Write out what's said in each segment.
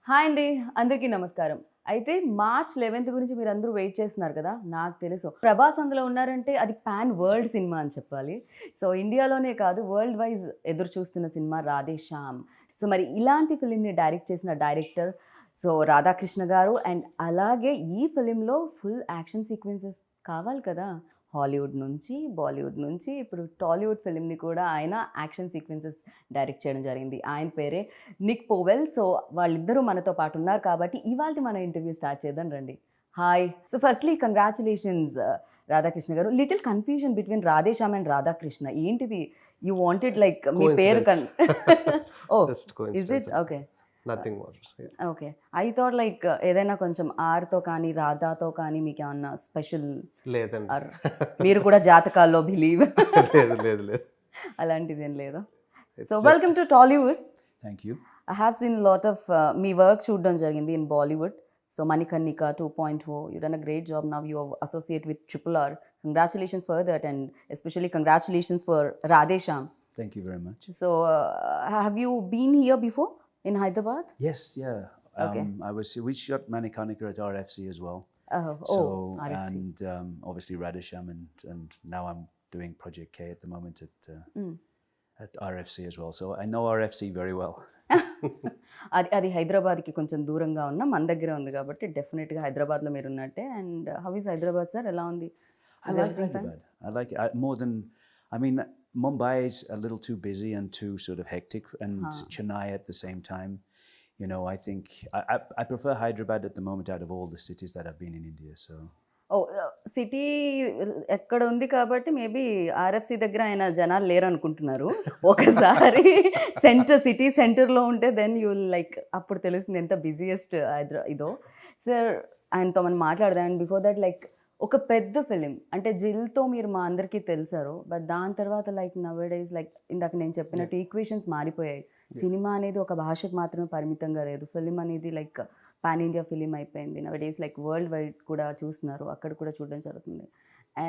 Hi అండి, అందరికీ నమస్కారం. అయితే మార్చ్ 11th గురించి మీరందరూ వెయిట్ చేస్తున్నారు కదా! నాకు తెలుసు. ప్రభాస్ అందులో ఉన్నారంటే అది పాన్ వరల్డ్ సినిమా అని చెప్పాలి. సో, ఇండియాలోనే కాదు వరల్డ్ వైజ్ ఎదురు చూస్తున్న సినిమా 'రాధేశ్యామ్'. సో, మరి ఇలాంటి ఫిల్మ్‌ని డైరెక్ట్ చేసిన డైరెక్టర్ రాధాకృష్ణ గారు అండ్ అలాగే ఈ ఫిల్మ్‌లో ఫుల్ యాక్షన్ సీక్వెన్సెస్ కావాలి కదా! హాలీవుడ్ నుంచి, బాలీవుడ్ నుంచి ఇప్పుడు టాలీవుడ్ ఫిల్మ్‌ని కూడా ఆయన యాక్షన్ సీక్వెన్సెస్ డైరెక్ట్ చేయడం జరిగింది. ఆయన పేరే నిక్ పోవెల్. సో, వాళ్ళిద్దరూ మనతో పాటు ఉన్నారు కాబట్టి ఇవాల్టి మన ఇంటర్వ్యూ స్టార్ట్ చేద్దాం రండి. Hi. So, firstly congratulations Radhakrishna గారు. Little confusion between Radheshyam and Radhakrishna. ఏంటిది? యూ వాంటెడ్ లైక్ మీ పేరు oh! Just is it? coincidence. Okay. Nothing more. Yeah. Okay. I thought like ఏదైనా కొంచెం ఆర్‌తో కానీ, రాధాతో కానీ మీకేమన్నా స్పెషల్ లేదండి. ఆర్ మీరు కూడా జాతకాల్లో బిలీవ్ లేదు, లేదు, లేదు. అలాంటిదేం లేదా? It's so, just welcome to Tollywood. Thank you. I have seen a lot of మీ వర్క్ చూడడం జరిగింది in Bollywood. So, 'Manikarnika 2.0' you done a great job. Now you associate with RRR. Congratulations for that and especially congratulations for 'Radhe Shyam'. Thank you very much. So, have you been here before in Hyderabad? Yes, yeah. Okay. We shot Manikarnika at RFC as well. Oh, RFC. And obviously Radheshyam and now I'm doing Project K at the moment at RFC as well. So I know RFC very well. అది హైదరాబాద్‌కి కొంచెం దూరంగా ఉన్న మన దగ్గరే ఉంది కాబట్టి డెఫినెట్‌గా హైదరాబాద్‌లో మీరు ఉన్నట్టే. And how is Hyderabad sir? ఎలా ఉంది? I like Hyderabad. I like it more than, I mean, Mumbai is a little too busy and too sort of hectic, and Chennai at the same time. You know, I think I prefer Hyderabad at the moment out of all the cities that I've been in India. So. Oh! City ఎక్కడ ఉంది కాబట్టి maybe RFC దగ్గర ఆయన జనాలు లేరనుకుంటున్నారు. ఒకసారి city సెంటర్‌లో ఉంటే then you will like అప్పుడు తెలుస్తుంది ఎంత బిజియెస్ట్ ఇదో. సార్ ఆయనతో మనం మాట్లాడదాం. అండ్ బిఫోర్ దట్ లైక్ ఒక పెద్ద ఫిలిం అంటే 'జిల్'తో మీరు మా అందరికీ తెలిసారు. బట్ దాని తర్వాత లైక్ నౌ-ఏ-డేస్ లైక్ ఇందాక నేను చెప్పినట్టు ఈక్వేషన్స్ మారిపోయాయి. సినిమా అనేది ఒక భాషకు మాత్రమే పరిమితంగా లేదు. ఫిలిం అనేది లైక్ పాన్ ఇండియా ఫిలిం అయిపోయింది. నౌ-ఏ-డేస్ లైక్ వరల్డ్ వైడ్ కూడా చూస్తున్నారు. అక్కడ కూడా చూడడం జరుగుతుంది.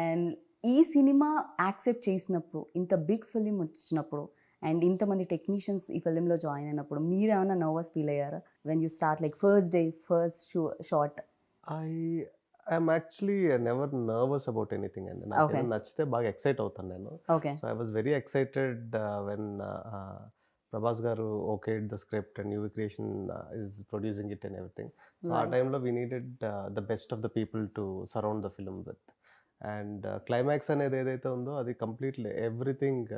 అండ్ ఈ సినిమా యాక్సెప్ట్ చేసినప్పుడు, ఇంత బిగ్ ఫిలిం వచ్చినప్పుడు అండ్ ఇంతమంది టెక్నీషియన్స్ ఈ ఫిలింలో జాయిన్ అయినప్పుడు మీరేమన్నా నర్వస్ ఫీల్ అయ్యారా? When you start like first day, first shot? I'm actually never nervous about anything అండి. నాకేమైనా నచ్చితే బాగా ఎక్సైట్ అవుతాను నేను. Okay. So I was very excited when Prabhas గారు okayed the script and UV Creation is producing it and everything. So ఆ టైంలో we needed the best of the people to surround the film with. And climax అనేది ఏదైతే ఉందో అది completely everything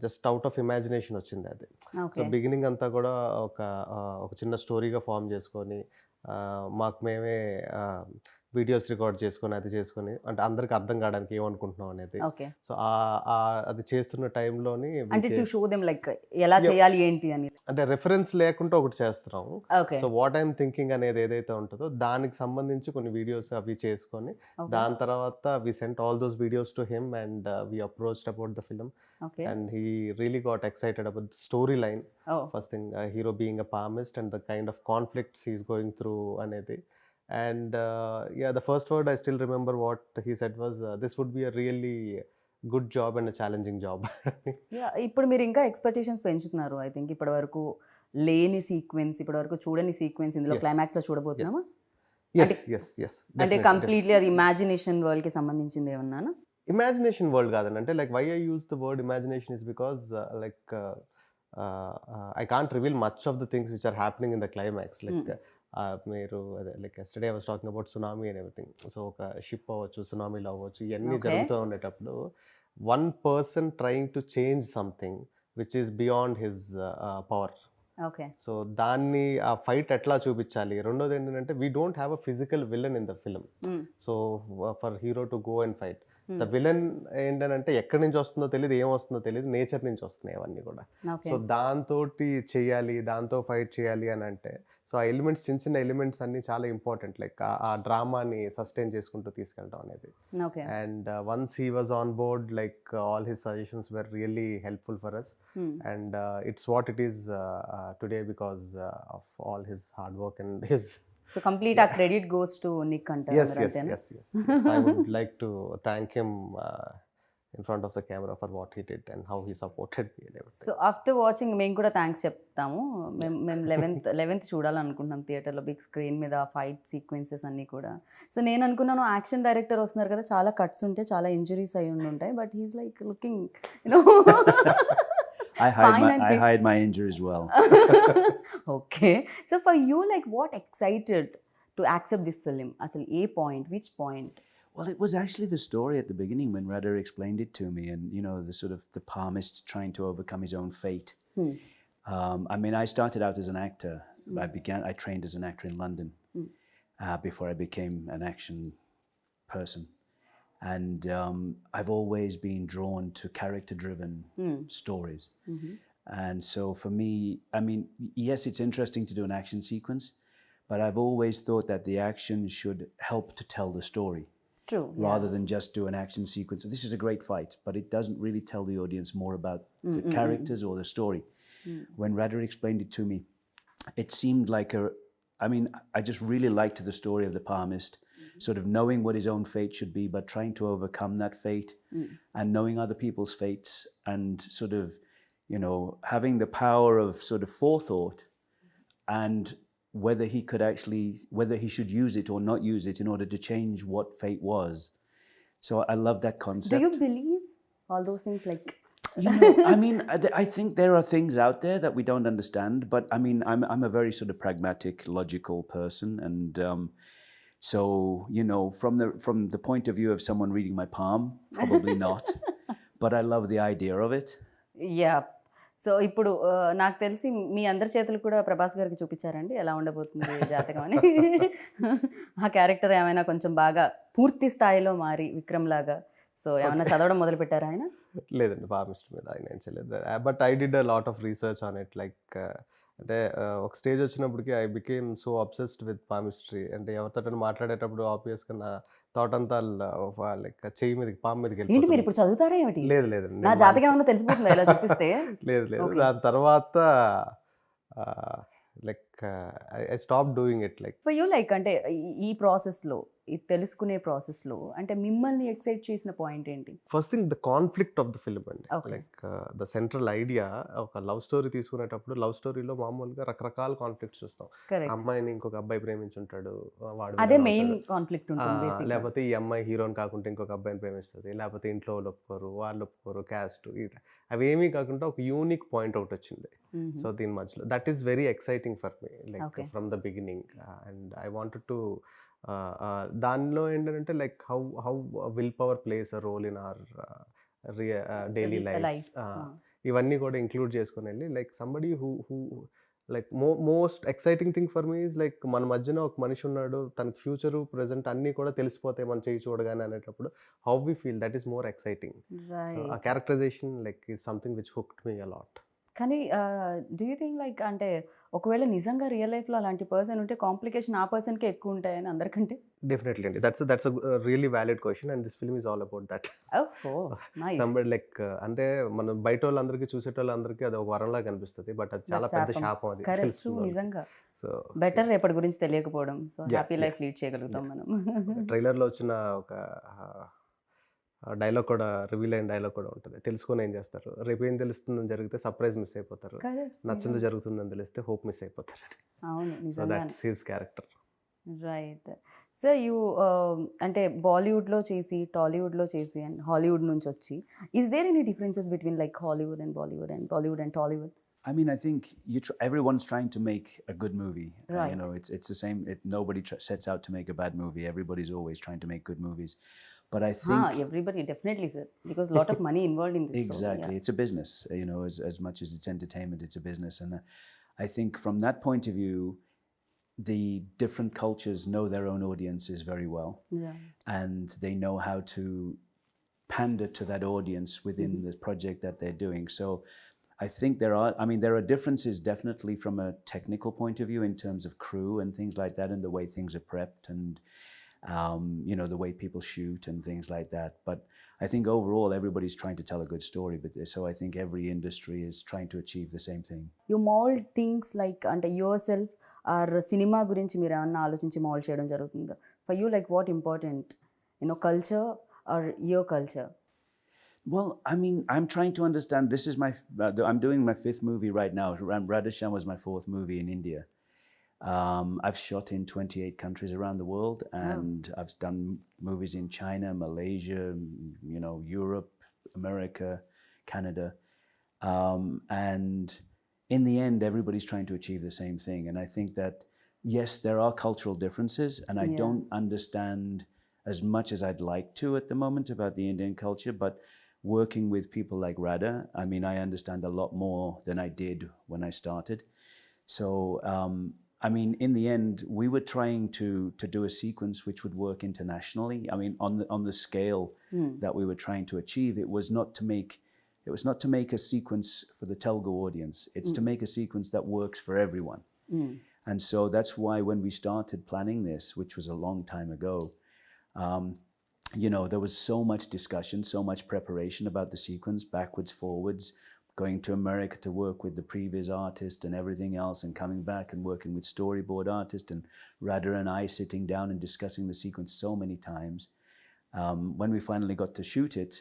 just out of imagination వచ్చింది అది. So beginning అంతా కూడా ఒక చిన్న స్టోరీగా ఫామ్ చేసుకొని మాకు మేమే వీడియోస్ రికార్డ్ చేసుకొని అది చేసుకొని అంటే అందరికి అర్థం కావడానికి ఏమనుకుంటున్నాం అనేది. ఓకే. సో అది చేస్తున్న టైంలోని అంటే టు షో దెమ్ లైక్ ఎలా చేయాలి ఏంటి అని. అంటే రెఫరెన్స్ లేకుండా ఒకటి చేస్తున్నాం. Okay. So what I'm thinking అనేది ఏదైతే ఉంటుందో దానికి సంబంధించి కొన్ని వీడియోస్ అవి చేసుకొని దాని తర్వాత we sent all those videos to him and we approached about the film. Okay. And he really got excited about the story line. First thing hero being a palmist and the kind of conflicts he's going through అనేది. And yeah, the first word I still remember what he said was, this would be a really good job and a challenging job. ఇప్పుడు మీరు ఇంకా expectations పెంచుతున్నారు. I think ఇప్పటి వరకు లేని sequence, ఇప్పటి వరకు చూడని సీక్వెన్స్ ఇందులో క్లైమాక్స్లో చూడబోతున్నామా? Yes. అంటే కంప్లీట్లీ అది ఇమాజినేషన్ వరల్డ్కి సంబంధించింది ఏమన్నానా? ఇమాజినేషన్ వరల్డ్ కాదండి. అంటే like why I use the word imagination is because like I can't reveal much of the things which are happening in the climax. Like మీరు అదే like yesterday I was talking about tsunami and everything. So ఒక ship అవ్వచ్చు, సునామీలో అవ్వచ్చు, ఇవన్నీ జరుగుతూ ఉండేటప్పుడు one person trying to change something which is beyond his power. Okay. So దాన్ని ఆ ఫైట్ ఎట్లా చూపించాలి. రెండోది ఏంటంటే we don't have a physical villain in the film. So for hero to go and fight the villain ఏంటంటే ఎక్కడి నుంచి వస్తుందో తెలియదు, ఏం వస్తుందో తెలియదు, నేచర్ నుంచి వస్తున్నాయి అవన్నీ కూడా. సో దాంతో చెయ్యాలి, దాంతో ఫైట్ చేయాలి అని అంటే సో ఆ ఎలిమెంట్స్ చిన్న చిన్న ఎలిమెంట్స్ అన్ని చాలా ఇంపార్టెంట్. లైక్ ఆ డ్రామాని సస్టైన్ చేసుకుంటూ తీసుకెళ్ళడం అనేది. And once he was on board like all his suggestions were really helpful for us. And it's what it is today because of all his hard work and his. So complete ఆ credit goes to Nick అంటారు. Yes. I would like to thank him in front of the camera for what he did and how he supported me and everything. So after watching మేము కూడా thanks చెప్తాము. మేము 11th చూడాలనుకుంటున్నాం థియేటర్లో big screen మీద fight sequences అన్నీ కూడా. So నేను అనుకున్నాను యాక్షన్ డైరెక్టర్ వస్తున్నారు కదా, చాలా కట్స్ ఉంటాయి, చాలా ఇంజురీస్ అయి ఉంటాయి, but he's like looking I hide my injuries well. Okay. So for you, like, what excited to accept this film? Asal a point, which point? Well, it was actually the story at the beginning when Radha explained it to me, and the sort of the palmist trying to overcome his own fate. I mean, I started out as an actor. I trained as an actor in London before I became an action person. And I've always been drawn to character-driven stories. And so for me, I mean, yes, it's interesting to do an action sequence, but I've always thought that the action should help to tell the story. True. Rather than just do an action sequence. This is a great fight, but it doesn't really tell the audience more about the characters or the story. When Radha explained it to me, it seemed like I just really liked the story of the palmist, sort of knowing what his own fate should be, but trying to overcome that fate and knowing other people's fates and sort of, having the power of sort of forethought and whether he should use it or not use it in order to change what fate was. So I love that concept. Do you believe all those things? Like, I mean, I think there are things out there that we don't understand, but I mean, I'm a very sort of pragmatic, logical person, and so from the point of view of someone reading my palm, probably not, but I love the idea of it. Yeah. So ఇప్పుడు నాకు తెలిసి మీ అందరి చేతులు కూడా ప్రభాస్ గారికి చూపించారండి ఎలా ఉండబోతుంది జాతకం అని. ఆ క్యారెక్టర్ ఏమైనా కొంచెం బాగా పూర్తి స్థాయిలో మారి విక్రమ్ లాగా సో ఏమైనా చదవడం మొదలు పెట్టారా ఆయన? లేదండి, ఫార్మిస్ట్ మీద ఆయన ఏం చేయలేదు. But I did a lot of research on it. Like అంటే ఒక స్టేజ్ వచ్చినప్పటికి I became so obsessed with palmistry. అంటే ఎవరితో మాట్లాడేటప్పుడు ఆబ్వియస్గా నా థాట్ అంతా లైక్ చెయ్యి మీదకి పాము మీదకి ఏంటి మీరు వెళ్ళిపోతుంది. ఇప్పుడు చదువుతారా ఏమిటి? లేదు లేదండి, నా జాతకం ఏమన్నా తెలిసిపోతుందా ఇలా చూపిస్తే? లేదు లేదు. Okay. దాని తర్వాత like I stop doing it. Like for you like అంటే ఈ ప్రాసెస్లో ఈ తెలుసుకునే ప్రాసెస్లో అంటే మిమ్మల్ని ఎక్సైట్ చేసిన పాయింట్ ఏంటి? First thing the conflict of the film అండి. Okay. Like the central idea ఒక లవ్ స్టోరీ తీసుకునేటప్పుడు లవ్ స్టోరీలో మామూలుగా రకరకాల కాన్ఫ్లిక్ట్స్ చూస్తాం. కరెక్ట్. అమ్మాయిని ఇంకొక అబ్బాయి ప్రేమించుంటాడు, వాడు అదే విలన్ మెయిన్ అవుతాడు. కాన్ఫ్లిక్ట్ ఉంటుంది బేసిక్. లేకపోతే ఈ అమ్మాయి హీరోని కాకుండా ఇంకొక అబ్బాయిని ప్రేమిస్తుంది, లేకపోతే ఇంట్లో వాళ్ళు ఒప్పుకోరు, వాళ్ళు ఒప్పుకోరు, క్యాస్ట్, అవి ఏమీ కాకుండా ఒక యూనిక్ పాయింట్ అవుట్ వచ్చింది. సో దీని మధ్యలో that is very exciting for me, like Okay. From the beginning. And I wanted to దానిలో ఏంటంటే like how will power plays a role in our daily life. ఇవన్నీ కూడా ఇంక్లూడ్ చేసుకొని వెళ్ళి like somebody who like most exciting thing for me is like మన మధ్యన ఒక మనిషి ఉన్నాడు, తనకు ఫ్యూచరు ప్రెజెంట్ అన్నీ కూడా తెలిసిపోతాయి మనం చేయి చూడగానే అనేటప్పుడు how we feel, that is more exciting. So ఆ characterization like is something which hooked me a lot. కానీ డూ యూ థింక్ లైక్ అంటే ఒకవేళ నిజంగా రియల్ లైఫ్లో అలాంటి పర్సన్ ఉంటే కాంప్లికేషన్ ఆ పర్సన్కే ఎక్కువ ఉంటాయని అందరికంటే? డెఫినెట్లీ అండి, that's really valid question and this film is all about that. Somebody like అంటే మనం బయట వాళ్ళందరికీ చూసేటోళ్ళందరికీ అది ఒక వరంలా కనిపిస్తుంది, బట్ అది చాలా పెద్ద శాపం అది తెలుసుకున్నాను. నిజంగా సో బెటర్ రేపటి గురించి తెలియకపోవడం. సో హ్యాపీ లైఫ్ లీడ్ చేయగలుగుతాం మనం. ట్రైలర్లో వచ్చిన ఒక డైలాగ్ కూడా, రివీల్ అయిన డైలాగ్ కూడా ఉంటుంది. తెలుసుకొని ఏం చేస్తారు, రేపు ఏం తెలుస్తుందని జరిగితే సర్ప్రైజ్ మిస్ అయిపోతారు, నచ్చింది జరుగుతుందని తెలిస్తే హోప్ మిస్ అయిపోతారు. అవును, సో నిజంగా. That's his character. Right. So you అంటే బాలీవుడ్లో చేసి టాలీవుడ్లో చేసి అండ్ హాలీవుడ్ నుంచి వచ్చి is there any differences between like Hollywood and Bollywood and Bollywood and Tollywood? I mean, I think everyone's trying to make a good movie. Right. It's the same. Nobody sets out to make a bad movie. Everybody's always trying to make good movies. But I think everybody definitely, sir, because a lot of money involved in this. exactly, So, yeah. it's a business. As much as it's entertainment, it's a business. And I think from that point of view, the different cultures know their own audiences very well, Yeah. and they know how to pander to that audience within the project that they're doing. So I think there are differences definitely from a technical point of view in terms of crew and things like that, and the way things are prepped, and the way people shoot and things like that. But I think overall everybody's trying to tell a good story. But so I think every industry is trying to achieve the same thing. You mold things like అంటే yourself or cinema గురించి మీరు ఏమన్నా ఆలోచించి mould చేయడం జరుగుతుందా? For you, like what important, culture or your culture? Well, I mean, I'm trying to understand. This is I'm doing my 5th movie right now. Radheshyam was my 4th movie in India. I've shot in 28 countries around the world, and I've done movies in China, Malaysia, Europe, America, Canada. And in the end, everybody's trying to achieve the same thing. And I think that, yes, there are cultural differences, and I don't understand as much as I'd like to at the moment about the Indian culture, but working with people like Radha, I mean, I understand a lot more than I did when I started. So, I mean, in the end, we were trying to do a sequence which would work internationally. I mean, on the scale that we were trying to achieve, it was not to make a sequence for the Telugu audience. It's to make a sequence that works for everyone. And so that's why when we started planning this, which was a long time ago, there was so much discussion, so much preparation about the sequence, backwards, forwards, going to America to work with the previous artist and everything else, and coming back and working with storyboard artist, and Radha and I sitting down and discussing the sequence so many times. When we finally got to shoot it,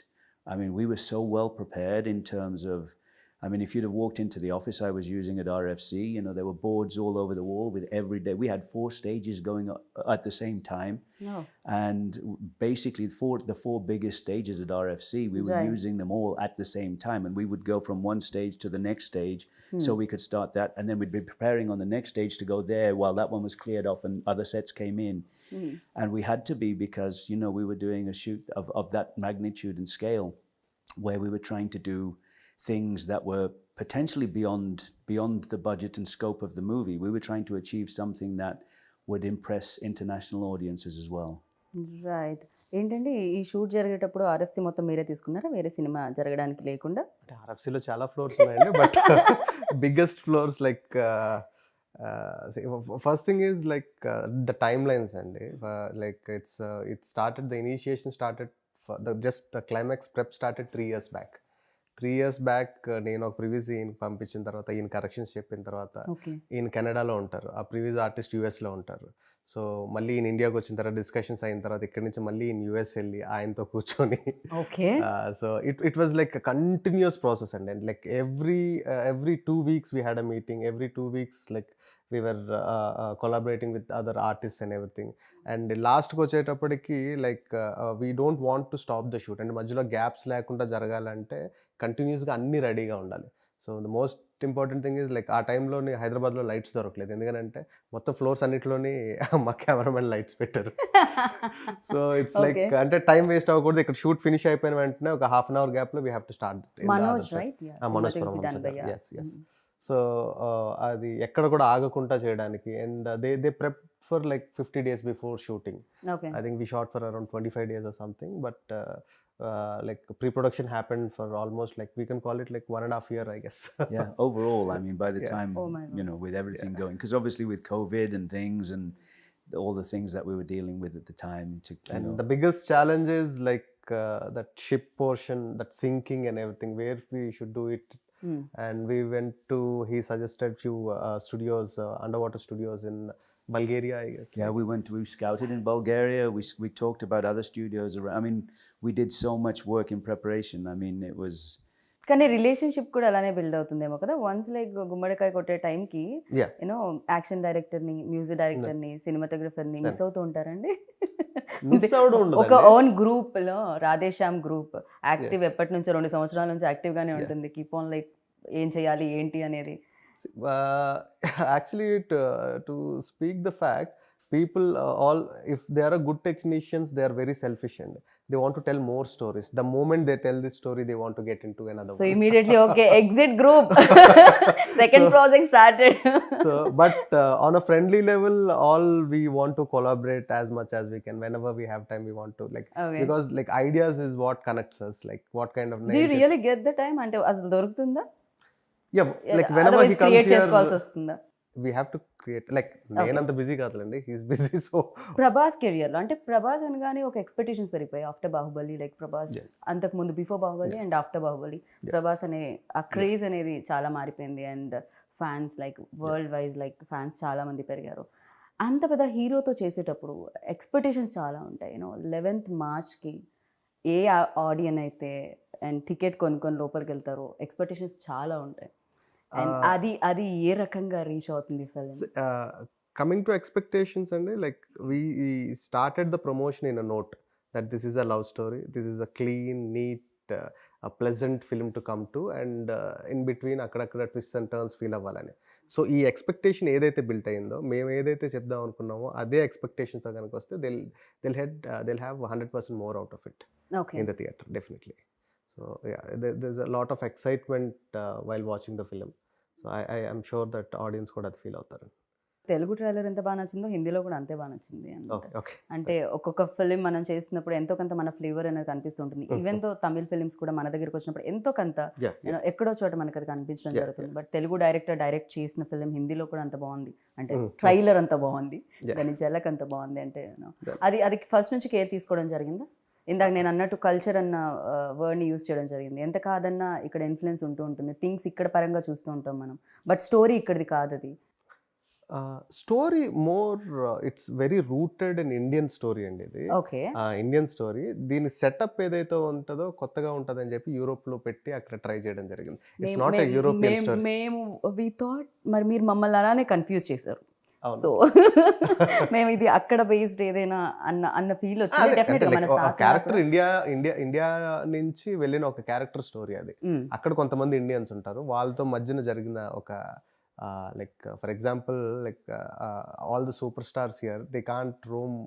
I mean, we were so well prepared in terms of, I mean, if you'd have walked into the office I was using at RFC, there were boards all over the wall with every day. We had 4 stages going at the same time. No. And basically the 4 biggest stages at RFC, we were using them all at the same time. And we would go from one stage to the next stage so we could start that. And then we'd be preparing on the next stage to go there while that one was cleared off and other sets came in. And we had to be, because, we were doing a shoot of that magnitude and scale, where we were trying to do things that were potentially beyond the budget and scope of the movie. We were trying to achieve something that would impress international audiences as well. Right. ఏంటంటే ఈ shoot జరిగేటప్పుడు RFC మొత్తం మీరే తీసుకున్నారా, వేరే cinema జరగడానికి లేకుండా? అంటే ఆర్ఎఫ్సిలో చాలా ఫ్లోర్స్ ఉన్నాయండి, but biggest flaws like first thing is like the time lines అండి. Like it started, the initiation started, just the climax prep started 3 years back. 3 years back నేను ఒక ప్రివ్యూస్ ఈయనకి పంపించిన తర్వాత, ఈయన కరెక్షన్స్ చెప్పిన తర్వాత, ఈయన కెనడాలో ఉంటారు, ఆ ప్రివ్యూస్ ఆర్టిస్ట్ యూఎస్లో ఉంటారు. సో మళ్ళీ ఈయన ఇండియాకి వచ్చిన తర్వాత డిస్కషన్స్ అయిన తర్వాత ఇక్కడి నుంచి మళ్ళీ ఈయన యూఎస్ వెళ్ళి ఆయనతో కూర్చొని, so it was like continuous process అండి. And like every 2 weeks we had a meeting, every 2 weeks like we were collaborating with other artists and everything. And లాస్ట్కి వచ్చేటప్పటికి like we don't want to stop the shoot. And మధ్యలో gaps లేకుండా జరగాలంటే కంటిన్యూస్గా అన్నీ రెడీగా ఉండాలి. So the most important thing is like ఆ టైంలోని హైదరాబాద్లో లైట్స్ దొరకలేదు, ఎందుకంటే మొత్తం ఫ్లోర్స్ అన్నిటిలోని మా కెమెరామెన్ లైట్స్ పెట్టారు. సో ఇట్స్ లైక్ అంటే టైం వేస్ట్ అవ్వకూడదు. ఇక్కడ షూట్ ఫినిష్ అయిపోయిన వెంటనే ఒక హాఫ్ అన్ అవర్ గ్యాప్లో we have to start. Manoj so అది ఎక్కడ కూడా ఆగకుండా చేయడానికి. And they prep for like 50 days before shooting. I think we shot for around 25 days or something, but like pre-production happened for almost like, we can call it like 1.5 years, I guess. Yeah, overall, I mean, by the time, with everything going, because obviously with COVID and things and all the things that we were dealing with at the time. The biggest challenge is like that ship portion, that sinking and everything, where we should do it. And we went to, he suggested few studios, underwater studios in Bulgaria, I guess. Yeah, we scouted in Bulgaria. We talked about other studios around. I mean, we did so much work in preparation. I mean, it was. కానీ relationship కూడా అలానే build అవుతుందేమో కదా. Once like గుమ్మడికాయ కొట్టే టైంకి action డైరెక్టర్ని, music డైరెక్టర్ని, సినిమాటోగ్రఫర్ని మిస్ అవుతూ ఉంటారండి. ఒక ఓన్ గ్రూప్ లో రాధేశ్యామ్ గ్రూప్ యాక్టివ్ ఎప్పటి నుంచో 2 సంవత్సరాల నుంచి యాక్టివ్ గానే ఉంటుంది. కీప్ ఆన్ లైక్ ఏం చేయాలి ఏంటి అనేది. Actually, to speak the fact, people all, if they are a good technicians, they are very selfish and they want to tell more stories. The moment they tell this story, they want to get into another so one. Immediately, okay, exit group. Second project started. So but on a friendly level, all we want to collaborate as much as we can. Whenever we have time, we want to like, because like ideas is what connects us, like what kind of. Do you really get the time ante asalu dorugtunda? Yeah, like whenever he comes here, we have to create. Like నేనంత busy కాదులేండి, he's busy. So Prabhas career లో అంటే ప్రభాస్ అనగానే ఒక expectations పెరిగిపోయాయి after Baahubali. Like Prabhas అంతకు ముందు before Baahubali and after Baahubali Prabhas అనే ఆ క్రేజ్ అనేది చాలా మారిపోయింది. And fans like world wise like fans చాలా మంది పెరిగారు. అంత పెద్ద హీరోతో చేసేటప్పుడు ఎక్స్పెక్టేషన్స్ చాలా ఉంటాయి. 11th Marchకి ఏ ఆడియన్ అయితే అండ్ టికెట్ కొనుక్కొని లోపలికి వెళ్తారు, ఎక్స్పెక్టేషన్స్ చాలా ఉంటాయి. అండ్ అది ఏ రకంగా రీచ్ అవుతుంది ఫిలిం? కమింగ్ టు ఎక్స్పెక్టేషన్స్ అండి, like we started the promotion in a note that this is a love story, this is a clean neat pleasant film to come to, and in between అక్కడక్కడ twist and turns feel అవ్వాలని. So ఈ expectation ఏదైతే built అయిందో, మేము ఏదైతే చెప్దాం అనుకున్నామో అదే ఎక్స్పెక్టేషన్స్ కనుక వస్తే they'll have 100% more out of it okay. in the theater, definitely. So yeah, there's a lot of excitement while watching the film. So I am sure that audience కూడా అది ఫీల్ అవుతారు. తెలుగు ట్రైలర్ ఎంత బాగా నచ్చిందో హిందీలో కూడా అంతే బాగా నచ్చింది అనమాట. Okay, okay. అంటే ఒక్కొక్క ఫిలిం మనం చేస్తున్నప్పుడు ఎంతో కొంత మన ఫ్లేవర్ అనేది కనిపిస్తుంటుంది. ఈవెన్ తో తమిళ్ ఫిలిమ్స్ కూడా మన దగ్గరికి వచ్చినప్పుడు ఎంతో కొంత Yeah. ఎక్కడో చోట మనకు అది కనిపించడం Yeah, జరుగుతుంది. బట్ తెలుగు డైరెక్టర్ డైరెక్ట్ చేసిన ఫిలిం హిందీలో కూడా అంత బాగుంది అంటే Mm. ట్రైలర్ అంత బాగుంది, Yeah. దాని జలక్ అంత బాగుంది అంటే Yeah. అది ఫస్ట్ నుంచి కేర్ తీసుకోవడం జరిగిందా? ఇందాక నేను అన్నట్టు కల్చర్ అన్న వర్డ్ని యూజ్ చేయడం జరిగింది. ఎంత కాదన్నా ఇక్కడ ఇన్ఫ్లుయెన్స్ ఉంటూ ఉంటుంది, థింగ్స్ ఇక్కడ పరంగా చూస్తూ ఉంటాం మనం, బట్ స్టోరీ ఇక్కడిది కాదు అది. Story more it's very rooted in Indian story అండి ఇది. ఓకే. ఇండియన్ స్టోరీ, దీని సెటప్ ఏదైతే ఉంటుందో కొత్తగా ఉంటుందని చెప్పి యూరోప్లో పెట్టి అక్కడ ట్రై చేయడం జరిగింది. It's not a European story. మేము వి థాట్ మరి మీరు మమ్మల్ని అలానే కన్ఫ్యూజ్ చేశారు. సో మేము ఇది అక్కడ బేస్డ్ ఏదైనా అన్న ఫీల్ వచ్చింది. డెఫినెట్గా మన క్యారెక్టర్ ఇండియా నుంచి వెళ్ళిన ఒక క్యారెక్టర్ స్టోరీ అది. అక్కడ కొంతమంది ఇండియన్స్ ఉంటారు, వాళ్ళతో మధ్యన జరిగిన ఒక like for example like all the super stars here they can't Rome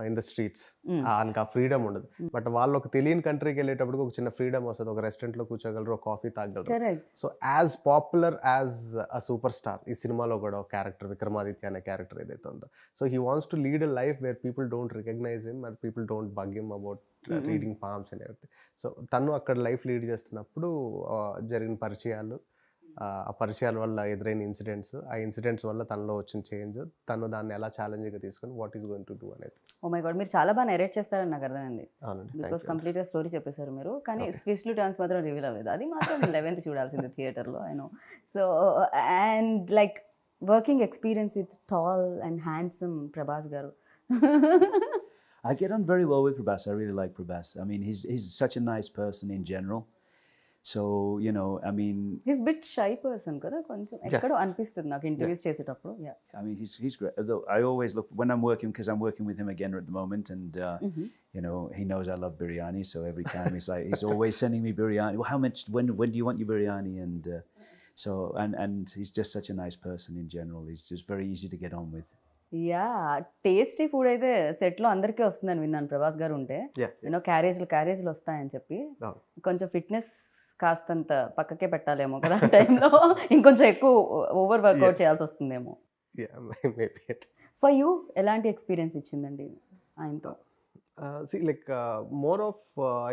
in the streets, వాళ్ళకి ఆ ఫ్రీడమ్ ఉండదు. బట్ వాళ్ళు ఒక తెలియని కంట్రీకి వెళ్ళేటప్పుడు ఒక చిన్న ఫ్రీడమ్ వస్తుంది, ఒక రెస్టారెంట్లో కూర్చోగలరు, ఒక కాఫీ తాగలరు. So as popular as a super star ఈ సినిమాలో కూడా ఒక క్యారెక్టర్ విక్రమాదిత్య అనే క్యారెక్టర్ ఏదైతే ఉందో, so he wants to lead a life where people don't recognize him and people don't bug him about reading palms and everything. So తను అక్కడ life lead చేస్తున్నప్పుడు జరిగిన పరిచయాలు, ఆ పరిచయాల వల్ల ఎదురైన ఇన్సిడెంట్స్, ఆ ఇన్సిడెంట్స్ వల్ల తనలో వచ్చిన చేంజ్, తను దాన్ని ఎలా ఛాలెంజింగ్గా తీసుకొని what is going to do అనేది. ఓ మై గాడ్, మీరు చాలా బాగా నెరేట్ చేస్తారని నాకు అర్థమైంది. అవునండి, బికాస్ కంప్లీట్గా స్టోరీ చెప్పేశారు మీరు, కానీ ట్విస్ట్లు టర్న్స్ మాత్రం రివీల్ అవ్వలేదు. అది మాత్రం 11th చూడాల్సింది థియేటర్లో, I know. So and like working experience with tall and handsome Prabhas గారు. I get on very well with Prabhas. I really like Prabhas. I mean, he's such a nice person in general. So, you know, I mean... He's bit shy person కదా కొంచెం, ఎక్కడో అనిపిస్తుంది నాకు interviews చేసేటప్పుడు. I mean, he's great. Although I always look, when I'm working, because I'm working with him again at the moment, and, you know, he knows I love biryani, so every time he's always sending me biryani. Well, how much, when do you want your biryani? And so, and he's just such a nice person in general. He's just very easy to get on with. Yeah, tasty food అయితే సెట్లో అందరికీ వస్తుందని విన్నాను ప్రభాస్ గారు ఉంటే. You know క్యారేజ్లు వస్తాయని చెప్పి కొంచెం ఫిట్నెస్ కాస్తంత పక్కకే పెట్టాలేమో కదా ఆ టైంలో, ఇంకొంచెం ఎక్కువ ఓవర్ వర్కౌట్ చేయాల్సి వస్తుందేమో. ఫర్ యూ ఎలాంటి ఎక్స్పీరియన్స్ ఇచ్చిందండి ఆయనతో? See, like more of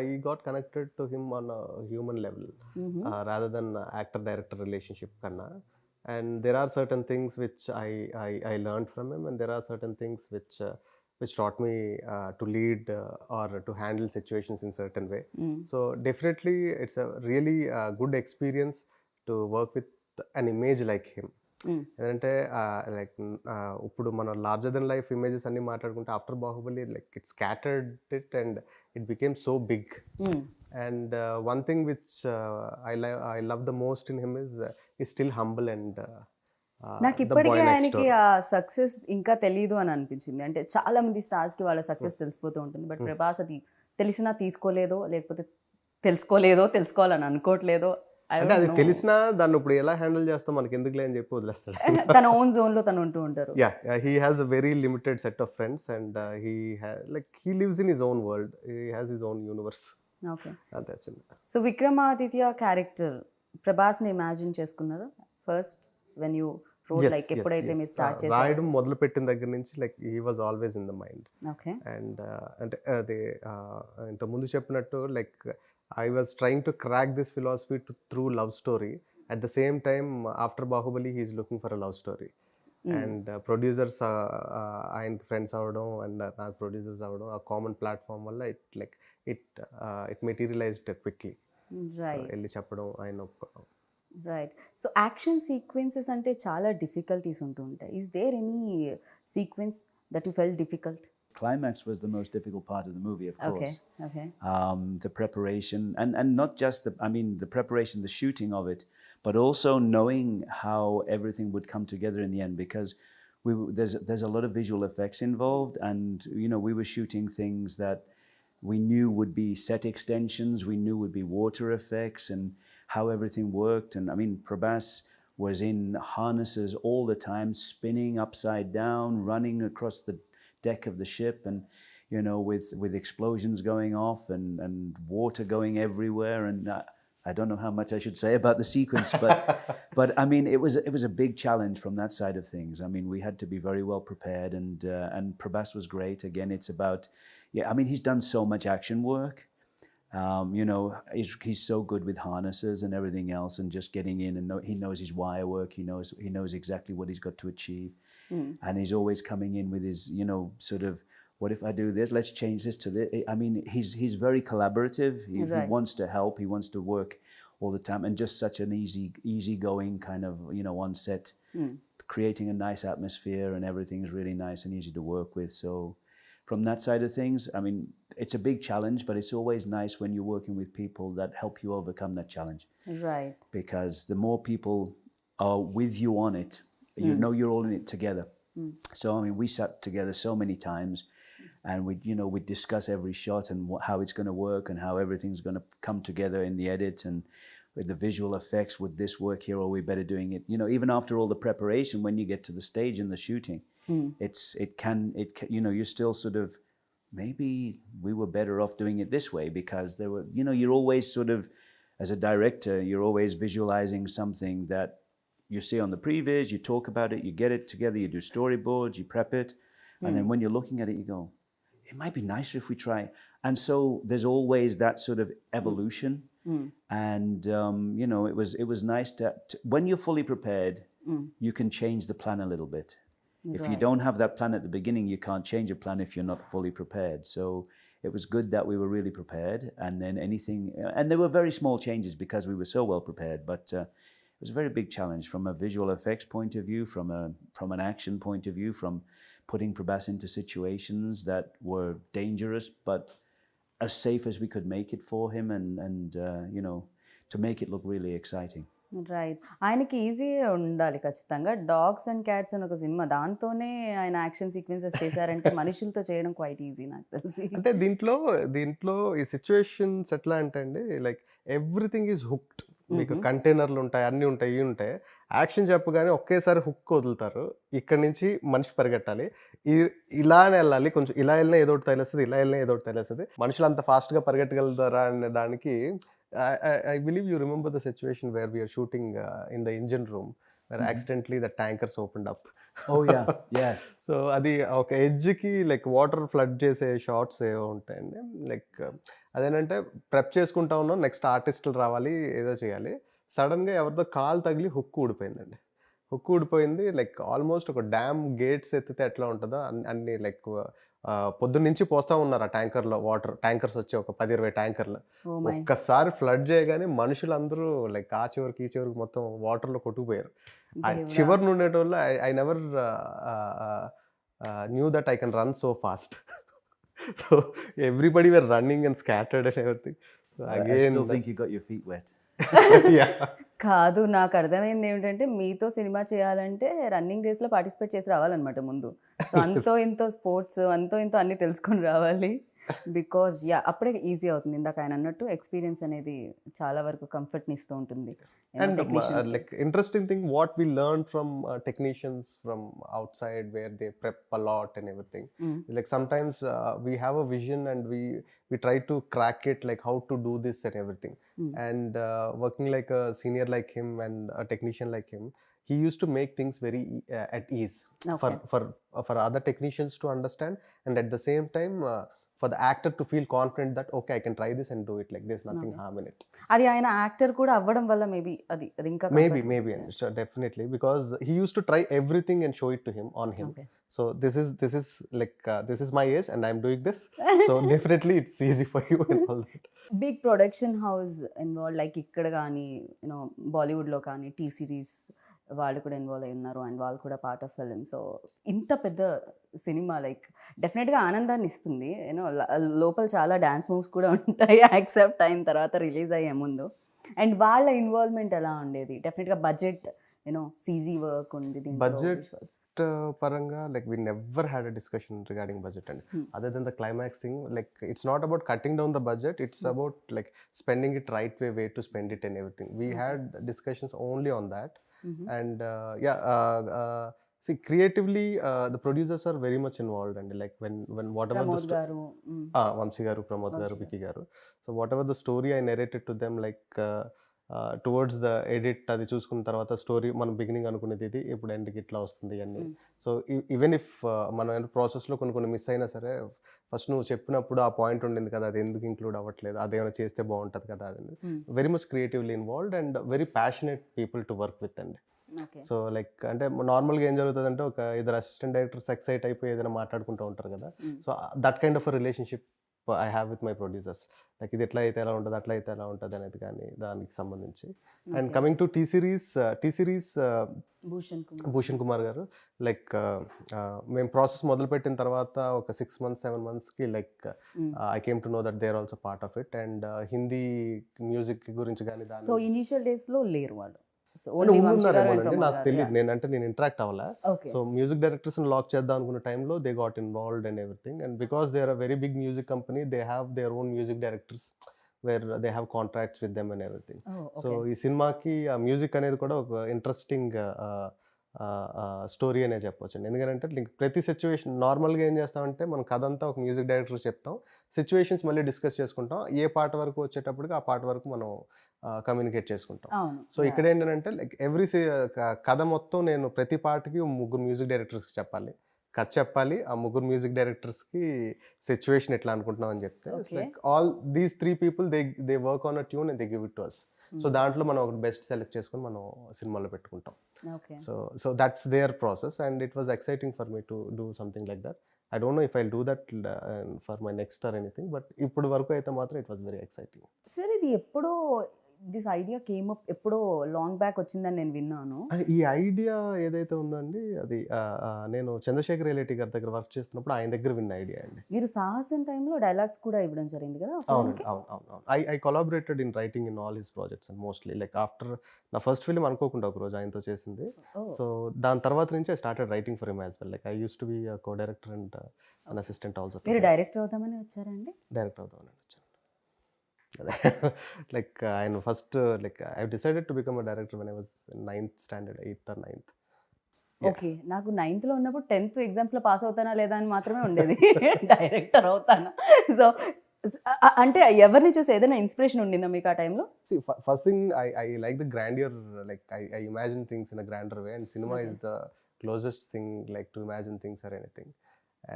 I got connected to him on a human level rather than actor-director relationship kanna. And there are certain things which I learned from him, and there are certain things which taught me to lead or to handle situations in certain way. So definitely it's a really good experience to work with an image like him. ఎందుకంటే like ఇప్పుడు మన larger than life images అన్ని మాట్లాడుకుంటే after Baahubali like it scattered it and it became so big. And one thing which I love the most in him is still humble and నాకు ఇప్పటికే ఆయనకి ఆ success ఇంకా తెలియదు అని అనిపించింది. అంటే చాలా మంది స్టార్స్కి వాళ్ళ సక్సెస్ తెలిసిపోతూ ఉంటుంది, బట్ ప్రభాస్ అది తెలిసినా తీసుకోలేదో, లేకపోతే తెలుసుకోవాలని అనుకోవట్లేదో. అంటే అది తెలిసినా దాన్ని ఇప్పుడు ఎలా హ్యాండిల్ చేస్తాం మనకి ఎందుకులే అని చెప్పి వదిలేస్తాడు. తన ఓన్ జోన్లో తను ఉంటూ ఉంటారు. He has a very limited set of friends and he lives in his own world, he has his own universe. Okay, అంతే చిన్న. సో విక్రమాదిత్య క్యారెక్టర్ ప్రభాస్ని ఇమాజిన్ చేసుకున్నారా first when you road, like ఎప్పుడైతే మీరు స్టార్ట్ చేశారు? రాయడం మొదలు పెట్టిన దగ్గర నుంచి like he was always in the mind. Okay. And అంటే అది ఇంతకుముందు చెప్పినట్టు like I was trying to crack this philosophy through love story. At the same time, after Bahubali, he is looking for a love story. And producers, ఆయన friends avadam and నాకు producers avadam, a common platform valla it materialized quickly. Right. So elli చెప్పడం ఆయన ఒప్పుకోవడం. Right. So action sequences అంటే చాలా difficulties ఉంటూ ఉంటాయి. Is there any sequence that you felt difficult? climax was the most difficult part of the movie, of course. Okay. The preparation, and not just the preparation, the shooting of it, but also knowing how everything would come together in the end, because there's a lot of visual effects involved, and we were shooting things that we knew would be set extensions, we knew would be water effects, and how everything worked. And Prabhas was in harnesses all the time, spinning upside down, running across the deck of the ship, and with explosions going off and water going everywhere. And I don't know how much I should say about the sequence, but it was a big challenge from that side of things. We had to be very well prepared, and Prabhas was great. Again, it's about he's done so much action work. He's so good with harnesses and everything else, and just getting in, and he knows his wire work. He knows exactly what he's got to achieve, and he's always coming in with his sort of, what if I do this? Let's change this to this. He's very collaborative. He wants to help. He wants to work all the time, and just such an easygoing kind of on set, creating a nice atmosphere, and everything is really nice and easy to work with. So from that side of things, it's a big challenge, but it's always nice when you're working with people that help you overcome that challenge. Right. Because the more people are with you on it, you're all in it together. So we sat together so many times, and we'd discuss every shot and how it's going to work, and how everything's going to come together in the edit, and with the visual effects, would this work here, or are we better doing it? Even after all the preparation, when you get to the stage and the shooting, you're still sort of, maybe we were better off doing it this way, because there were, you're always sort of, as a director, you're always visualizing something that you see on the previs, you talk about it, you get it together, you do storyboards, you prep it, and then when you're looking at it, you go, it might be nicer if we try. And so there's always that sort of evolution. And it was nice to when you're fully prepared, you can change the plan a little bit. If you don't have that plan at the beginning, you can't change a plan if you're not fully prepared. So it was good that we were really prepared, and then and there were very small changes because we were so well prepared, but it was a very big challenge from a visual effects point of view, from an action point of view, from putting Prabhas into situations that were dangerous, but as safe as we could make it for him, and to make it look really exciting. Right. ఆయనకి easy ఉండాలి ఖచ్చితంగా. Dogs and cats అని ఒక cinema, దాంతోనే ఆయన action sequences చేశారంటే మనుషులతో చేయడం క్వైట్ ఈజీ నాకు తెలిసి. అంటే దీంట్లో ఈ సిచ్యువేషన్స్ ఎట్లా అంటే అండి, లైక్ ఎవ్రీథింగ్ ఈజ్ హుక్డ్. మీకు కంటైనర్లు ఉంటాయి, అన్నీ ఉంటాయి, ఇవి ఉంటాయి. యాక్షన్ చెప్పగానే ఒకేసారి హుక్ వదులుతారు. ఇక్కడ నుంచి మనిషి పరిగెట్టాలి, ఇలానే వెళ్ళాలి, కొంచెం ఇలా వెళ్ళినా ఏదో ఒకటి తెలుస్తుంది, ఇలా వెళ్ళినా ఏదో ఒకటి తెలుస్తుంది. మనుషులు అంత ఫాస్ట్గా పరిగెట్టగలుగుతారా అనే దానికి I believe you remember the situation where we are shooting in the engine room, where accidentally the tankers opened up. Oh yeah. So అది ఒక ఎడ్జ్కి లైక్ వాటర్ ఫ్లడ్ చేసే షార్ట్స్ ఏవో ఉంటాయండి. లైక్ అదేంటంటే ప్రెప్ చేసుకుంటా ఉన్నాం, నెక్స్ట్ ఆర్టిస్టులు రావాలి, ఏదో చేయాలి. సడన్గా ఎవరిదో కాలు తగిలి హుక్ ఊడిపోయిందండి. హుక్ ఊడిపోయింది. లైక్ ఆల్మోస్ట్ ఒక డ్యామ్ గేట్స్ ఎత్తితే ఎట్లా ఉంటుందో అన్ని లైక్ పొద్దున్నుంచి పోస్తూ ఉన్నారు ఆ ట్యాంకర్లో వాటర్. ట్యాంకర్స్ వచ్చి ఒక 10-20 ట్యాంకర్లు ఒక్కసారి ఫ్లడ్ చేయగానే మనుషులందరూ లైక్ ఆ చివరికి ఈ చివరికి మొత్తం వాటర్లో కొట్టుకుపోయారు. ఆ చివరి ఉండేటోళ్ళు I never knew that I can run so fast. So everybody were running and scattered and everything. I still think you got your feet wet. కాదు, నాకు అర్థమైంది ఏమిటంటే మీతో సినిమా చేయాలంటే రన్నింగ్ రేస్లో పార్టిసిపేట్ చేసి రావాలన్నమాట ముందు. సో అంతో ఇంతో స్పోర్ట్స్, అంతో ఇంతో అన్నీ తెలుసుకొని రావాలి. బికాజ్ అప్పుడే ఈజీ అవుతుంది. ఇందాక ఆయన అన్నట్టు ఎక్స్పీరియన్స్ అనేది చాలా వరకు కంఫర్ట్ని ఇస్తూ ఉంటుంది. And like interesting thing, what we learned from technicians from outside, where they prep a lot and everything. Like sometimes we have a vision and we try to crack it, like how to do this and everything. And working like a senior like him and a technician like him, he used to make things very at ease for other technicians to understand, and at the same time for the actor to feel confident that okay, I can try this and do it, like there's nothing harm in it. అది ఆయన actor కూడా అవ్వడం వల్ల maybe అది ఇంకా maybe sure, definitely, because he used to try everything and show it to him on him. So this is like this is my age and I'm doing this, so definitely it's easy for you and all that. Big production house involve, like ఇక్కడ కానీ బాలీవుడ్లో కానీ T series వాళ్ళు కూడా involve అయి ఉన్నారు and వాళ్ళు కూడా పార్ట్ ఆఫ్ ఫిలిం. సో ఇంత పెద్ద సినిమా లైక్ డెఫినెట్గా ఆనందాన్ని ఇస్తుంది. యూనో లోపల చాలా డ్యాన్స్ మూవ్స్ కూడా ఉంటాయి యాక్సెప్ట్ అయిన తర్వాత, రిలీజ్ అయ్యే ముందు. అండ్ వాళ్ళ ఇన్వాల్వ్మెంట్ ఎలా ఉండేది? డెఫినెట్గా బడ్జెట్, యూనో సీజీ వర్క్ ఉంది దీంట్లో. Budget visuals. పరంగా like we never had a discussion regarding budget అండి. Other than the climax thing, like it's not about cutting down the budget, it's about like spending it right way to spend it and everything. We had discussions only on that. And see, creatively the producers are very much involved, and like when whatever Pramod గారు, Vamsi garu, Pramod garu, Vamsi Vicky garu, so whatever the story I narrated to them, like towards the edit అది చూసుకున్న తర్వాత story మనం beginning అనుకునేది ఇది ఇప్పుడు ఎండ్కి ఇట్లా వస్తుంది అన్ని. సో ఈవెన్ ఇఫ్ మనం ప్రాసెస్లో కొన్ని మిస్ అయినా సరే, ఫస్ట్ నువ్వు చెప్పినప్పుడు ఆ పాయింట్ ఉండింది కదా, అది ఎందుకు ఇంక్లూడ్ అవ్వట్లేదు, అదేమైనా చేస్తే బాగుంటుంది కదా, అది very much creatively involved and very passionate people to work with అండి. సో లైక్ అంటే నార్మల్గా ఏం జరుగుతుంది అంటే, ఒక ఇద్దరు అసిస్టెంట్ డైరెక్టర్స్ ఎక్సైట్ అయిపోయి ఏదైనా మాట్లాడుకుంటూ ఉంటారు కదా. So that kind of relationship I have with my producers. Like ఇది ఎట్లా అయితే ఎలా ఉంటుంది, అట్లా అయితే ఎలా ఉంటుంది అనేది కానీ దానికి సంబంధించి. And coming to T Series Bhushan Kumar garu, like మేము ప్రాసెస్ మొదలుపెట్టిన తర్వాత ఒక 6 months 7 monthsకి like I came to know that they are also part of it. And Hindi music గురించి కానీ దాని సో ఇనిషియల్ డేస్లో లేరు వాళ్ళు. నాకు తెలియదు, నేను ఇంటరాక్ట్ అవ్వాలా. సో మ్యూజిక్ డైరెక్టర్స్ లాక్ చేద్దాం అనుకున్న టైంలో they got involved and everything. And because they are a very big music company, they have their own music directors where they have contracts with them and everything. So ఈ సినిమాకి ఆ music అనేది కూడా ఒక interesting story అనే చెప్పొచ్చు. ఎందుకంటే ప్రతి సిచ్యువేషన్ నార్మల్గా ఏం చేస్తామంటే, మనం కథ అంతా ఒక మ్యూజిక్ డైరెక్టర్ చెప్తాం, సిచ్యువేషన్స్ మళ్ళీ డిస్కస్ చేసుకుంటాం, ఏ పాట వరకు వచ్చేటప్పటికి ఆ పాట వరకు మనం కమ్యూనికేట్ చేసుకుంటాం. సో ఇక్కడ ఏంటంటే లైక్ కథ మొత్తం నేను ప్రతి పాటకి 3 మ్యూజిక్ డైరెక్టర్స్కి చెప్పాలి, కథ చెప్పాలి, ఆ 3 మ్యూజిక్ డైరెక్టర్స్కి సిచ్యువేషన్ ఎట్లా అనుకుంటున్నాం అని చెప్తే, like all these 3 people they work on a tune and they give it to us. So దాంట్లో మనం ఒక బెస్ట్ సెలెక్ట్ చేసుకొని మనం సినిమాలో పెట్టుకుంటాం. So that's their process and it was exciting for me to do something like that. I don't know if I'll do that for my next or anything, but ఇప్పుడు వరకు అయితే మాత్రం it was very exciting. Sir ఇది ఎప్పుడో this idea came up, ఎప్పుడో long back వచ్చిందని నేను విన్నాను. ఈ ఐడియా ఏదైతే ఉందండి, అది నేను చంద్రశేఖర్ ఎలేటి గారి దగ్గర వర్క్ చేస్తున్నప్పుడు ఆయన దగ్గర విన్న ఐడియా అండి. మీరు సాహసం టైంలో డైలాగ్స్ కూడా ఇవ్వడం జరిగింది కదా? అవునండి, అవును. I collaborated in writing in all his projects and mostly like after నా ఫస్ట్ ఫిల్మ్ అనుకోకుండా ఒక రోజు ఆయనతో చేసింది. సో దాని తర్వాత నుంచి I started writing for him as well. Like I use to be co director and an assistant also. మీరు డైరెక్టర్ అవుతామని వచ్చారండి? డైరెక్టర్ అవుతామని వచ్చాను. లైక్ ఆయన first like I decided to become a director when I was 9th standard, 8th or 9th. Okay, నాకు 9th ఉన్నప్పుడు 10th ఎగ్జామ్స్లో pass అవుతానా లేదా అని మాత్రమే ఉండేది, డైరెక్టర్ అవుతానా. సో అంటే ఎవరిని చూసి ఏదైనా ఇన్స్పిరేషన్ ఉండిందా మీకు ఆ టైంలో? First thing I like the grandeur, like I imagine things in a grander way and cinema is the closest thing like to imagine things or anything.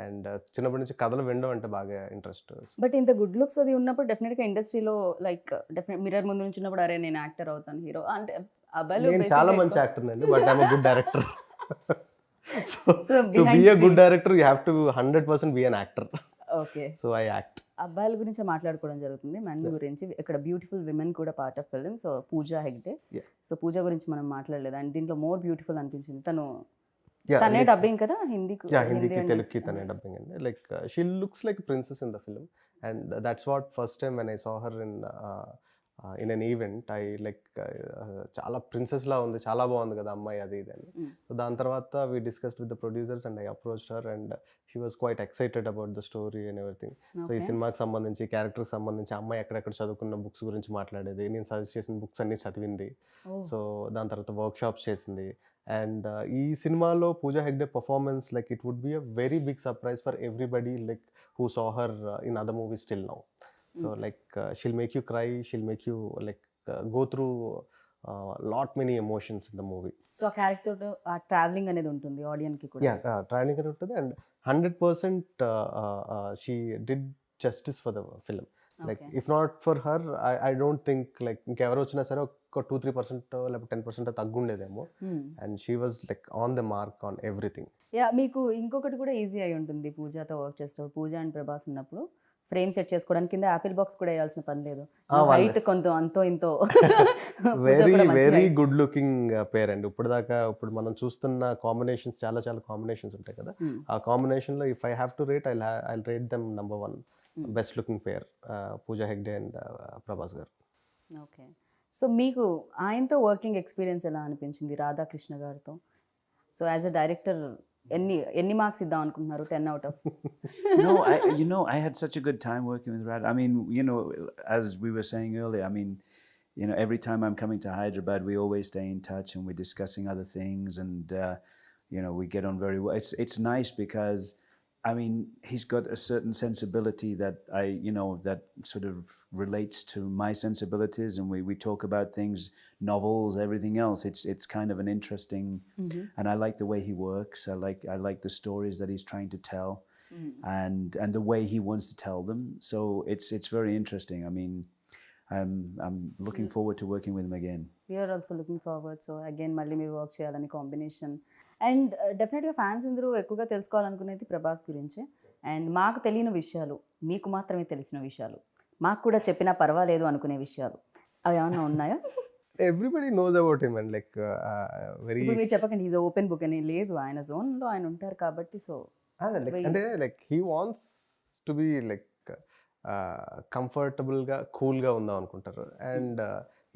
And చిన్నప్పటి నుంచి కథలు వినడం అంటే బాగా ఇంట్రెస్ట్. బట్ ఇంత గుడ్ లుక్స్ అది ఉన్నప్పుడు డెఫినెట్గా ఇండస్ట్రీలో లైక్ డెఫినెట్ మిర్రర్ ముందు నుంచి ఉన్నప్పుడు అరే నేను యాక్టర్ అవుతాను, హీరో అంటే నేను చాలా మంచి యాక్టర్ అండి, but I'm a good director. So to be a good director you have to 100% be an actor. Okay, so I act. అబ్బాయిల గురించి మాట్లాడుకోవడం జరుగుతుంది, మెన్ గురించి. ఇక్కడ బ్యూటిఫుల్ విమెన్ కూడా part of film. So Pooja Hegde, so Pooja గురించి మనం మాట్లాడలేదు అండ్ దీంట్లో మోర్ బ్యూటిఫుల్ అనిపించింది. తనే డబ్బింగ్ కదా, హిందీకి తెలుగుకి తనే డబ్బింగ్ అండి. Like she looks like princess in the film and that's what first time when I saw her in an event I like చాలా ప్రిన్సెస్ లా ఉంది, చాలా బాగుంది కదా అమ్మాయి అది ఇది అని. సో దాని తర్వాత we discussed with the producers and I approached her and she was quite excited about the story and everything. So ఈ సినిమాకి సంబంధించి క్యారెక్టర్కి సంబంధించి అమ్మాయి ఎక్కడెక్కడ చదువుకున్న బుక్స్ గురించి మాట్లాడేది, నేను సజెస్ట్ చేసిన బుక్స్ అన్ని చదివింది. సో దాని తర్వాత వర్క్ షాప్స్ చేసింది. అండ్ ఈ సినిమాలో Pooja Hegde performance like it would be a very big surprise for everybody like who saw her in other movies still now. So like she'll make you cry, she'll make you like go through lot many emotions in the movie. So ఆ character ఆ travelling అనేది ఉంటుంది ఆడియన్స్కి కూడా. Travelling అనేది ఉంటుంది and 100% she did justice for the film. Like if not for her I don't think like ఇంకెవరు వచ్చినా సరే ఒక 2-3% లేకపోతే 10% తగ్గుండేదేమో. And she was like on the mark on everything. మీకు ఇంకొకటి కూడా ఈజీ అయి ఉంటుంది పూజాతో వర్క్ చేసేటప్పుడు. పూజ అండ్ ప్రభాస్ ఉన్నప్పుడు ఫ్రేమ్ సెట్ చేసుకోవడానికి కింద యాపిల్ బాక్స్ కూడా వేయాల్సిన పని లేదు. వాళ్ళే. హైట్ కొంత అంతో ఇంతో వెరీ వెరీ గుడ్ లుకింగ్ పేర్ అండి. ఇప్పుడు మనం చూస్తున్న కాంబినేషన్స్ చాలా చాలా కాంబినేషన్స్ ఉంటాయి కదా. ఆ కాంబినేషన్లో if I have to rate I rate them number 1 best looking pair, Pooja Hegde and Prabhas garu. Okay. So మీకు ఆయనతో వర్కింగ్ ఎక్స్పీరియన్స్ ఎలా అనిపించింది, రాధాకృష్ణ గారితో? సో యాజ్ అ డైరెక్టర్ ఎన్ని మార్క్స్ ఇద్దాం అనుకుంటున్నారు 10 out of? No, I had such a good time working with Rad. I mean, as we were saying earlier, I mean, every time I'm coming to Hyderabad, we always stay in touch and we're discussing other things, and we get on very well. It's nice because, I mean, he's got a certain sensibility that that sort of relates to my sensibilities, and we talk about things, novels, everything else. It's kind of an interesting, and I like the way he works. I like the stories that he's trying to tell, and the way he wants to tell them. So it's very interesting. I mean, I'm looking forward to working with him again. We are also looking forward. So again, మళ్ళీ మీరు work చేయాలని combination. And డెఫినెట్గా fans అందరూ ఎక్కువగా తెలుసుకోవాలనుకునేది ప్రభాస్ గురించే. And మాకు తెలియని విషయాలు, మీకు మాత్రమే తెలిసిన విషయాలు, మాకు కూడా చెప్పినా పర్వాలేదు అనుకునే విషయాలు అవి ఏమన్నా ఉన్నాయా? Everybody knows about him and like very, ఇప్పుడు మీరు చెప్పకండి ఈజ్ ఓపెన్ బుక్ అని. లేదు, ఆయన జోన్లో ఆయన ఉంటారు కాబట్టి. సో అంటే like he wants to be like కంఫర్టబుల్గా కూల్గా ఉందాం అనుకుంటారు. And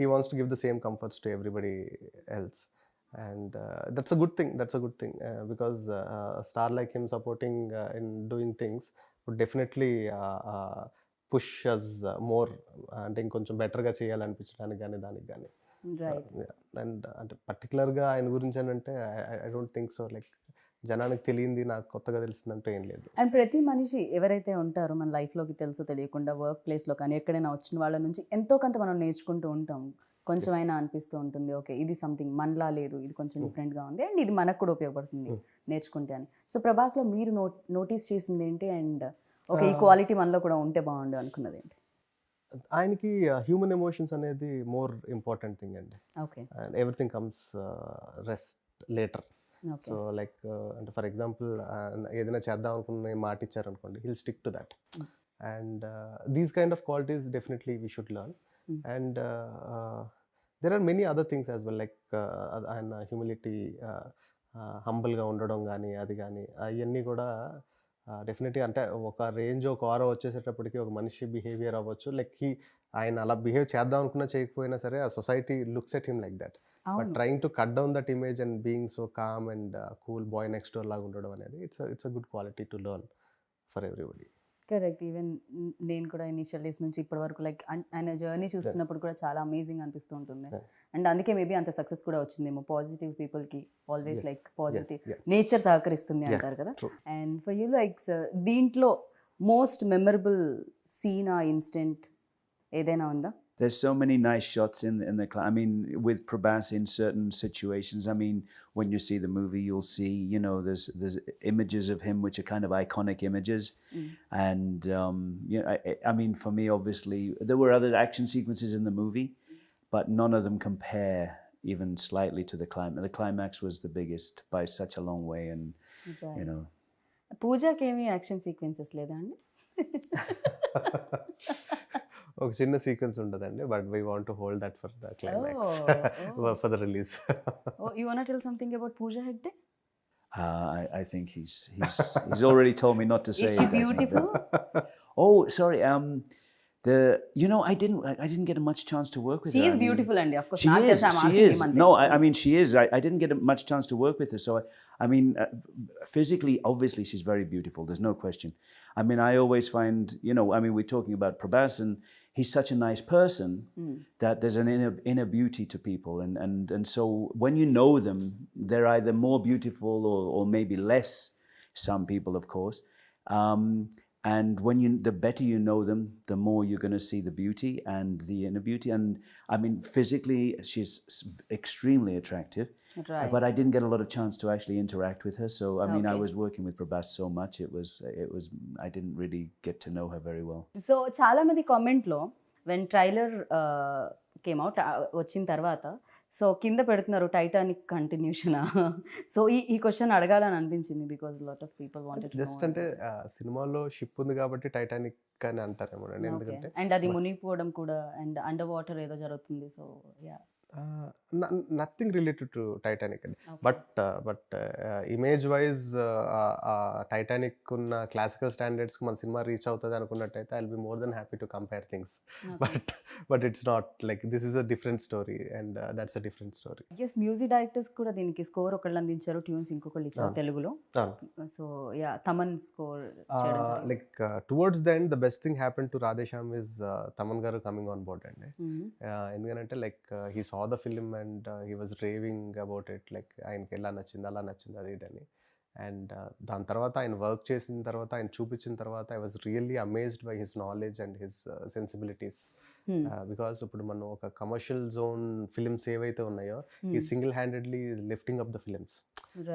he wants to give the same comforts to everybody else. And that's a good thing. Because a star like him supporting in doing things would definitely push us more, అంటే ఇంకొంచెం బెటర్గా చేయాలనిపించడానికి కానీ దానికి కానీ. అండ్ అంటే పర్టికులర్గా ఆయన గురించి అని అంటే I don't think so. Like జనానికి తెలియంది నాకు కొత్తగా తెలిసిందంటే ఏం లేదు. అండ్ ప్రతి మనిషి ఎవరైతే ఉంటారో మన లైఫ్లోకి తెలుసో తెలియకుండా వర్క్ ప్లేస్లో కానీ ఎక్కడైనా వచ్చిన వాళ్ళ నుంచి ఎంతో కొంత మనం నేర్చుకుంటూ ఉంటాం. కొంచెమైనా అనిపిస్తూ ఉంటుంది, ఓకే ఇది సంథింగ్ మనలా లేదు, ఇది కొంచెం డిఫరెంట్గా ఉంది, అండ్ ఇది మనకు కూడా ఉపయోగపడుతుంది నేర్చుకుంటే అని. సో ప్రభాస్లో మీరు నోటీస్ చేసింది ఏంటి? అండ్ ఓకే ఈ క్వాలిటీ మనలో కూడా ఉంటే బాగుండు అనుకున్నది ఏంటి? ఆయనకి హ్యూమన్ ఎమోషన్స్ అనేది మోర్ ఇంపార్టెంట్ థింగ్ అండి. Okay. And everything comes rest later. So like అంటే ఫర్ ఎగ్జాంపుల్ ఏదైనా చేద్దాం అనుకున్న మాట ఇచ్చారనుకోండి, hill stick to that. And these kind of qualities definitely we should learn. And there are many other things as well, like ఆయన humility, హంబుల్గా ఉండడం కానీ అది కానీ అవన్నీ కూడా డెఫినెట్లీ అంటే ఒక రేంజ్ ఒక ఆరో వచ్చేసేటప్పటికి ఒక మనిషి బిహేవియర్ అవ్వచ్చు, లైక్ ఆయన అలా బిహేవ్ చేద్దాం అనుకున్నా చేయకపోయినా సరే ఆ society looks at him like that. But trying to cut down that image and being so calm and cool bye next door లాగా ఉండడం అనేది it's a good quality to learn for everybody. Correct. Even నేను కూడా initial days నుంచి ఇప్పటి వరకు like ఆయన journey చూస్తున్నప్పుడు కూడా చాలా అమేజింగ్ అనిపిస్తూ ఉంటుంది. అండ్ అందుకే మేబీ అంత సక్సెస్ కూడా వచ్చిందేమో. పాజిటివ్ పీపుల్కి ఆల్వేస్ లైక్ పాజిటివ్ నేచర్ సహకరిస్తుంది అంటారు కదా. And for you like sir దీంట్లో మోస్ట్ మెమరబుల్ సీన్ ఆ ఇన్సిడెంట్ ఏదైనా ఉందా? There's so many nice shots in the I mean, with Prabhas in certain situations. I mean, when you see the movie, you'll see, there's images of him which are kind of iconic images. And, I mean, for me, obviously, there were other action sequences in the movie, but none of them compare even slightly to the climax. The climax was the biggest by such a long way. And, పూజాకి ఏమి action sequences లేదా అండి? ఒక చిన్న sequence ఉంటుందండి, but we want to hold that for the climax, for the release. You want to tell something about Pooja Hegde? I think he's already told me not to say. Is she beautiful? Oh, sorry. I didn't get much chance to work with her. She is beautiful, and of course, she is. No, I mean she is. I didn't get much chance to work with her, so I mean, physically, obviously, she's very beautiful. There's no question. I mean, I always find, we're talking about Prabhas, and he's such a nice person that there's an inner beauty to people, and so when you know them, they're either more beautiful or maybe less. Some people, of course. And the better you know them, the more you're going to see the beauty and the inner beauty. And I mean, physically, she's extremely attractive. Right. But I didn't get a lot of chance to actually interact with her. So I mean, Okay. I was working with Prabhas so much. It was. I didn't really get to know her very well. So చాలా మంది కామెంట్లో when trailer came out వచ్చిన తర్వాత so కింద పెడుతున్నారు Titanic continuation. So ఈ question అడగాలని అనిపించింది because lot of people wanted just అంటే సినిమాలో షిప్ ఉంది కాబట్టి టైటానిక్ అని అంటారేమో అండి, ఎందుకంటే అండ్ అది మునిగిపోవడం కూడా అండ్ అండర్ వాటర్ ఏదో జరుగుతుంది. So yeah nothing related to Titanic అండి. బట్ ఇమేజ్ వైజ్ టైటానిక్ ఉన్న క్లాసికల్ స్టాండర్డ్స్కి మన సినిమా రీచ్ అవుతుంది అనుకున్నట్టయితే I will be more than happy to compare things. But it's not like this is a different story and that's a different story. Yes music directors కూడా దీనికి score ఒకళ్ళు అందించారు, ట్యూన్స్ ఇంకొకళ్ళు ఇచ్చారు తెలుగులో. So yeah Thaman score like towards the end the best thing happen to Radhe Shyam is Thaman గారు coming on board అండి. ఎందుకంటే like he saw the film and he was raving about it, like ఆయనకి ఎలా నచ్చింది అలా నచ్చింది అది ఇదని. అండ్ దాని తర్వాత ఆయన వర్క్ చేసిన తర్వాత ఆయన చూపించిన తర్వాత I was really amazed by his knowledge and his sensibilities. Because ఇప్పుడు మనం ఒక కమర్షియల్ జోన్ ఫిలిమ్స్ ఏవైతే ఉన్నాయో ఈ single handedly lifting up the films.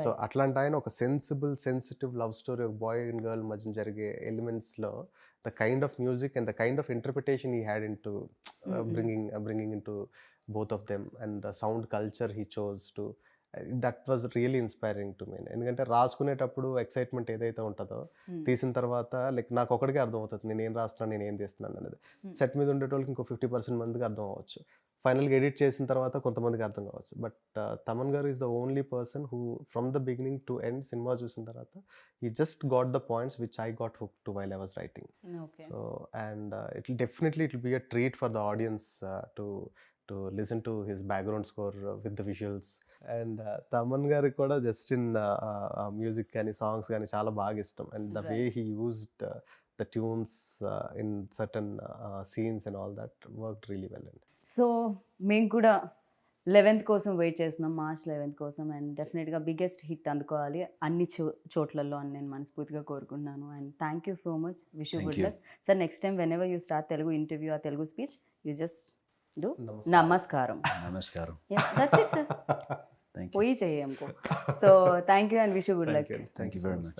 So అట్లాంటి ఆయన ఒక సెన్సిటివ్ లవ్ స్టోరీ, ఒక బాయ్ అండ్ గర్ల్ మధ్య జరిగే ఎలిమెంట్స్లో the kind of music and the kind of interpretation he had in to bringing into both of them and the sound culture he chose to, that was really inspiring to me. ఎందుకంటే రాసుకునేటప్పుడు excitement ఏదైతే ఉంటుందో తీసిన తర్వాత like నాకు ఒకటికే అర్థం అవుతుంది నేను ఏం రాస్తున్నాను నేను ఏం తీస్తున్నాను అనేది. సెట్ మీద ఉండేటోళ్ళకి ఇంకో 50% మందికి అర్థం అవ్వచ్చు, ఫైనల్గా ఎడిట్ చేసిన తర్వాత కొంతమందికి అర్థం కావచ్చు. బట్ తమన్ గారు is the only person who from the beginning to end cinema చూసిన తర్వాత he just got the points which I got hooked to while I was writing. So and it will be a treat for the audience to listen to his background score with the visuals. And Taman గారికి కూడా just in music కానీ songs కానీ చాలా బాగా ఇష్టం. And the way he used the tunes in certain scenes and all that worked really well. So మేము కూడా 11th కోసం వెయిట్ చేస్తున్నాం, March 11th కోసం. అండ్ డెఫినెట్గా బిగ్గెస్ట్ హిట్ అందుకోవాలి అన్ని చోట్లలో అని నేను మనస్ఫూర్తిగా కోరుకుంటున్నాను. And thank you so much, wish you good luck sir. Next time whenever you start Telugu interview uh Telugu speech you just do నమస్కారం. దట్స్ ఇట్ సార్, పోయి చెయ్యి हमको. So thank you and wish you good luck. Thank you very much.